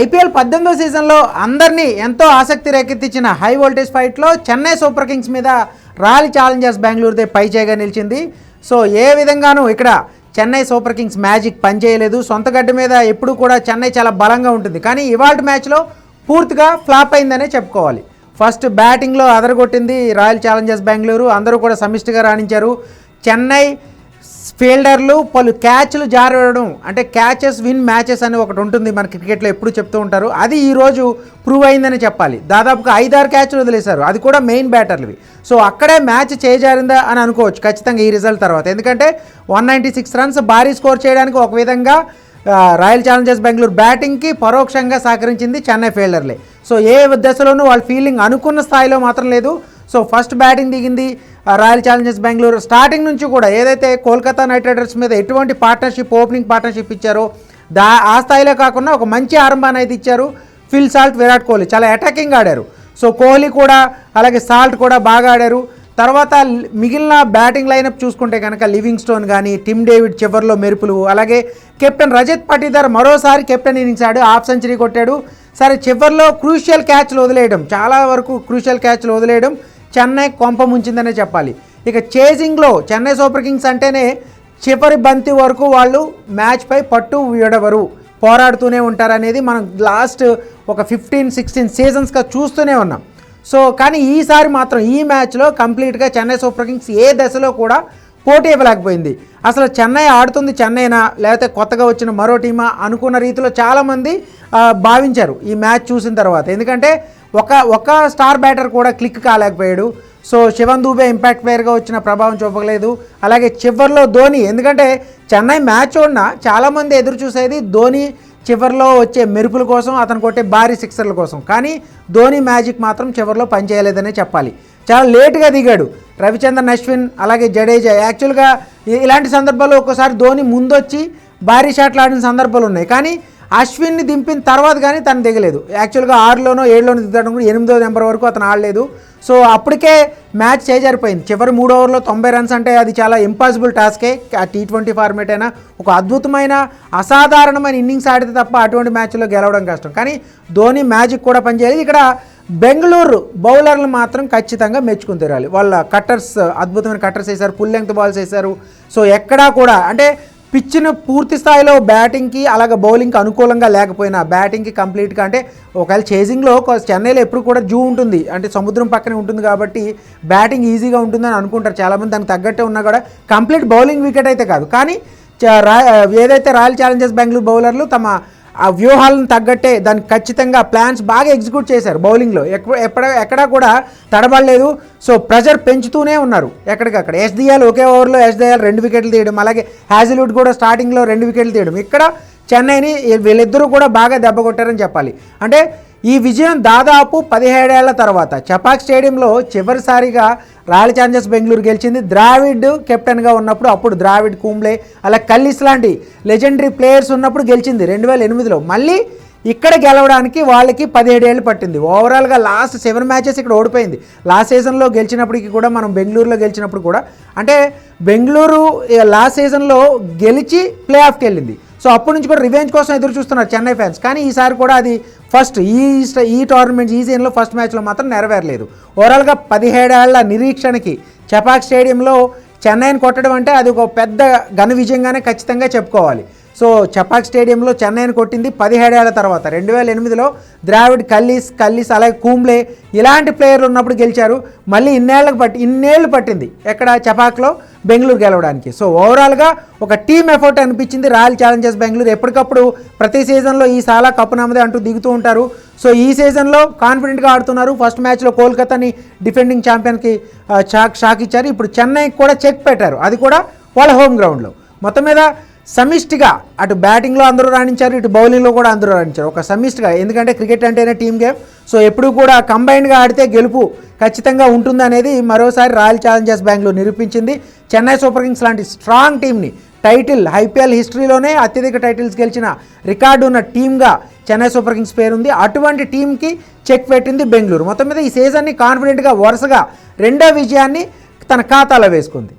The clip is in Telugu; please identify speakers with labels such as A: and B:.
A: ఐపీఎల్ 18వ సీజన్లో అందరినీ ఎంతో ఆసక్తి రేకెత్తించిన హై వోల్టేజ్ ఫైట్లో చెన్నై సూపర్ కింగ్స్ మీద రాయల్ ఛాలెంజర్స్ బెంగళూరుదే పైచేయిగా నిలిచింది. సో ఏ విధంగానూ ఇక్కడ చెన్నై సూపర్ కింగ్స్ మ్యాజిక్ పనిచేయలేదు. సొంత గడ్డ మీద ఎప్పుడు కూడా చెన్నై చాలా బలంగా ఉంటుంది, కానీ ఇవాల్టి మ్యాచ్లో పూర్తిగా ఫ్లాప్ అయిందనే చెప్పుకోవాలి. ఫస్ట్ బ్యాటింగ్లో అదరగొట్టింది రాయల్ ఛాలెంజర్స్ బెంగళూరు. అందరూ కూడా సమిష్టిగా రాణించారు. చెన్నై ఫీల్డర్లు పలు క్యాచ్లు జారవేయడం, అంటే క్యాచెస్ విన్ మ్యాచెస్ అని ఒకటి ఉంటుంది మన క్రికెట్లో, ఎప్పుడు చెప్తూ ఉంటారు. అది ఈరోజు ప్రూవ్ అయిందని చెప్పాలి. దాదాపుగా 5-6 క్యాచ్లు వదిలేశారు, అది కూడా మెయిన్ బ్యాటర్లవి. సో అక్కడే మ్యాచ్ చేజారిందా అని అనుకోవచ్చు ఖచ్చితంగా ఈ రిజల్ట్ తర్వాత. ఎందుకంటే 196 రన్స్ భారీ స్కోర్ చేయడానికి ఒక విధంగా రాయల్ ఛాలెంజర్స్ బెంగళూరు బ్యాటింగ్కి పరోక్షంగా సహకరించింది చెన్నై ఫీల్డర్లే. సో ఏ దశలోనూ వాళ్ళ ఫీల్డింగ్ అనుకున్న స్థాయిలో మాత్రం లేదు. సో ఫస్ట్ బ్యాటింగ్ దిగింది రాయల్ ఛాలెంజర్స్ బెంగళూరు. స్టార్టింగ్ నుంచి కూడా ఏదైతే కోల్కతా నైట్ రైడర్స్ మీద ఎటువంటి పార్ట్నర్షిప్, ఓపెనింగ్ పార్ట్నర్షిప్ ఇచ్చారో ఆ స్థాయిలో కాకుండా ఒక మంచి ఆరంభాన్ని అయితే ఇచ్చారు. ఫిల్ సాల్ట్, విరాట్ కోహ్లీ చాలా అటాకింగ్ ఆడారు. సో కోహ్లీ కూడా అలాగే సాల్ట్ కూడా బాగా ఆడారు. తర్వాత మిగిలిన బ్యాటింగ్ లైనప్ చూసుకుంటే కనుక లివింగ్ స్టోన్ కానీ, టిమ్ డేవిడ్ చివర్లో మెరుపులు, అలాగే కెప్టెన్ రజత్ పటీదార్ మరోసారి కెప్టెన్ ఇన్నింగ్స్ ఆడు, హాఫ్ సెంచరీ కొట్టాడు. సరే చివర్లో క్రూషియల్ క్యాచ్లు వదిలేయడం, చాలా వరకు క్రూషియల్ క్యాచ్లు వదిలేయడం చెన్నై కొంప ముంచిందనే చెప్పాలి. ఇక చేజింగ్లో చెన్నై సూపర్ కింగ్స్ అంటేనే చివరి బంతి వరకు వాళ్ళు మ్యాచ్పై పట్టు విడవరు, పోరాడుతూనే ఉంటారనేది మనం లాస్ట్ ఒక 15-16 సీజన్స్గా చూస్తూనే ఉన్నాం. సో కానీ ఈసారి మాత్రం ఈ మ్యాచ్లో కంప్లీట్గా చెన్నై సూపర్ కింగ్స్ ఏ దశలో కూడా పోటీ ఇవ్వలేకపోయింది. అసలు చెన్నై ఆడుతుంది చెన్నైనా లేకపోతే కొత్తగా వచ్చిన మరో టీమా అనుకున్న రీతిలో చాలామంది భావించారు ఈ మ్యాచ్ చూసిన తర్వాత. ఎందుకంటే ఒక స్టార్ బ్యాటర్ కూడా క్లిక్ కాలేకపోయాడు. సో శివన్ దూబే ఇంపాక్ట్ ప్లేయర్గా వచ్చిన ప్రభావం చూపలేదు. అలాగే చివర్లో ధోని, ఎందుకంటే చెన్నై మ్యాచ్ ఉన్న చాలామంది ఎదురు చూసేది ధోని చివర్లో వచ్చే మెరుపుల కోసం, అతను కొట్టే భారీ సిక్సర్ల కోసం. కానీ ధోని మ్యాజిక్ మాత్రం చివర్లో పనిచేయలేదనే చెప్పాలి. చాలా లేటుగా దిగాడు రవిచంద్రన్ అశ్విన్, అలాగే జడేజా. యాక్చువల్గా ఇలాంటి సందర్భాల్లో ఒక్కోసారి ధోని ముందొచ్చి భారీ షాట్లు ఆడిన సందర్భాలు ఉన్నాయి, కానీ అశ్విన్ని దింపిన తర్వాత కానీ తను దిగలేదు. యాక్చువల్గా 6లోనో 7లోనో దిగడం కూడా 8వ నెంబర్ వరకు అతను ఆడలేదు. సో అప్పటికే మ్యాచ్ చేజారిపోయింది. చివరి 3 ఓవర్లో 90 రన్స్ అంటే అది చాలా ఇంపాసిబుల్ టాస్కే. ఆ T20 ఫార్మేట్ అయినా ఒక అద్భుతమైన అసాధారణమైన ఇన్నింగ్స్ ఆడితే తప్ప అటువంటి మ్యాచ్లో గెలవడం కష్టం. కానీ ధోని మ్యాజిక్ కూడా పనిచేయలేదు. ఇక్కడ బెంగళూరు బౌలర్లు మాత్రం ఖచ్చితంగా మెచ్చుకుని తీరాలి. వాళ్ళ కట్టర్స్, అద్భుతమైన కట్టర్స్ వేశారు, ఫుల్ లెంగ్త్ బాల్స్ వేశారు. సో ఎక్కడా కూడా అంటే పిచ్చిన పూర్తి స్థాయిలో బ్యాటింగ్కి అలాగే బౌలింగ్కి అనుకూలంగా లేకపోయినా బ్యాటింగ్కి కంప్లీట్గా, అంటే ఒకవేళ చేజింగ్లో చెన్నైలో ఎప్పుడు కూడా జూ ఉంటుంది, అంటే సముద్రం పక్కనే ఉంటుంది కాబట్టి బ్యాటింగ్ ఈజీగా ఉంటుందని అనుకుంటారు చాలామంది. దానికి తగ్గట్టే ఉన్నా కూడా కంప్లీట్ బౌలింగ్ వికెట్ అయితే కాదు, కానీ ఏదైతే రాయల్ ఛాలెంజర్స్ బెంగళూరు బౌలర్లు తమ ఆ వ్యూహాలను తగ్గట్టే దానికి ఖచ్చితంగా ప్లాన్స్ బాగా ఎగ్జిక్యూట్ చేశారు. బౌలింగ్లో ఎక్కడా కూడా తడబడలేదు. సో ప్రెజర్ పెంచుతూనే ఉన్నారు ఎక్కడికక్కడ. ఎస్డిఎల్ ఒకే ఓవర్లో ఎస్డిఎల్ 2 వికెట్లు తీయడం, అలాగే హ్యాజిల్వుడ్ కూడా స్టార్టింగ్లో 2 వికెట్లు తీయడం. ఇక్కడ చెన్నైని వీళ్ళిద్దరూ కూడా బాగా దెబ్బ కొట్టారని చెప్పాలి. అంటే ఈ విజయం దాదాపు 17 ఏళ్ల తర్వాత చపాక్ స్టేడియంలో చివరిసారిగా రాయల్ ఛాలెంజర్స్ బెంగళూరు గెలిచింది. ద్రావిడ్ కెప్టెన్గా ఉన్నప్పుడు, అప్పుడు ద్రావిడ్, కుంబ్లే, అలా కల్లిస్ లాంటి లెజెండరీ ప్లేయర్స్ ఉన్నప్పుడు గెలిచింది 2008లో. మళ్ళీ ఇక్కడ గెలవడానికి వాళ్ళకి 17 ఏళ్ళు పట్టింది. ఓవరాల్గా లాస్ట్ 7 మ్యాచెస్ ఇక్కడ ఓడిపోయింది. లాస్ట్ సీజన్లో గెలిచినప్పటికీ కూడా, మనం బెంగళూరులో గెలిచినప్పుడు కూడా, అంటే బెంగళూరు లాస్ట్ సీజన్లో గెలిచి ప్లే ఆఫ్కి వెళ్ళింది. సో అప్పటి నుంచి కూడా రివెంజ్ కోసం ఎదురు చూస్తున్నారు చెన్నై ఫ్యాన్స్. కానీ ఈసారి కూడా అది ఫస్ట్ ఈ టోర్నమెంట్ ఈ సీజన్లో ఫస్ట్ మ్యాచ్లో మాత్రం నెరవేరలేదు. ఓవరాల్గా 17 ఏళ్ల నిరీక్షణకి చపాక్ స్టేడియంలో చెన్నైని కొట్టడం అంటే అది ఒక పెద్ద ఘన విజయంగానే ఖచ్చితంగా చెప్పుకోవాలి. సో చపాక్ స్టేడియంలో చెన్నైని కొట్టింది 17 ఏళ్ల తర్వాత. 2008లో ద్రావిడ్, కల్లిస్ అలాగే కుంబ్లే ఇలాంటి ప్లేయర్లు ఉన్నప్పుడు గెలిచారు. మళ్ళీ ఇన్నేళ్ళు పట్టింది ఎక్కడ చపాక్లో బెంగళూరు గెలవడానికి. సో ఓవరాల్గా ఒక టీమ్ ఎఫర్ట్ అనిపించింది రాయల్ ఛాలెంజర్స్ బెంగళూరు. ఎప్పటికప్పుడు ప్రతి సీజన్లో ఈ సాలా కప్పు నమ్మదే అంటూ దిగుతూ ఉంటారు. సో ఈ సీజన్లో కాన్ఫిడెంట్గా ఆడుతున్నారు. ఫస్ట్ మ్యాచ్లో కోల్కతాని డిఫెండింగ్ ఛాంపియన్కి షాక్ ఇచ్చారు. ఇప్పుడు చెన్నైకి కూడా చెక్ పెట్టారు, అది కూడా వాళ్ళ హోమ్ గ్రౌండ్లో. మొత్తం మీద సమిష్టిగా అటు బ్యాటింగ్లో అందరూ రాణించారు, ఇటు బౌలింగ్లో కూడా అందరూ రాణించారు. ఒక సమిష్టిగా, ఎందుకంటే క్రికెట్ అంటేనే టీమ్ గేమ్. సో ఎప్పుడు కూడా కంబైన్డ్గా ఆడితే గెలుపు ఖచ్చితంగా ఉంటుంది అనేది మరోసారి రాయల్ ఛాలెంజర్స్ బెంగళూరు నిరూపించింది. చెన్నై సూపర్ కింగ్స్ లాంటి స్ట్రాంగ్ టీంని, ఐపీఎల్ హిస్టరీలోనే అత్యధిక టైటిల్స్ గెలిచిన రికార్డు ఉన్న టీమ్గా చెన్నై సూపర్ కింగ్స్ పేరుంది. అటువంటి టీంకి చెక్ పెట్టింది బెంగళూరు. మొత్తం మీద ఈ సీజన్ని కాన్ఫిడెంట్గా వరుసగా 2వ విజయాన్ని తన ఖాతాలో వేసుకుంది.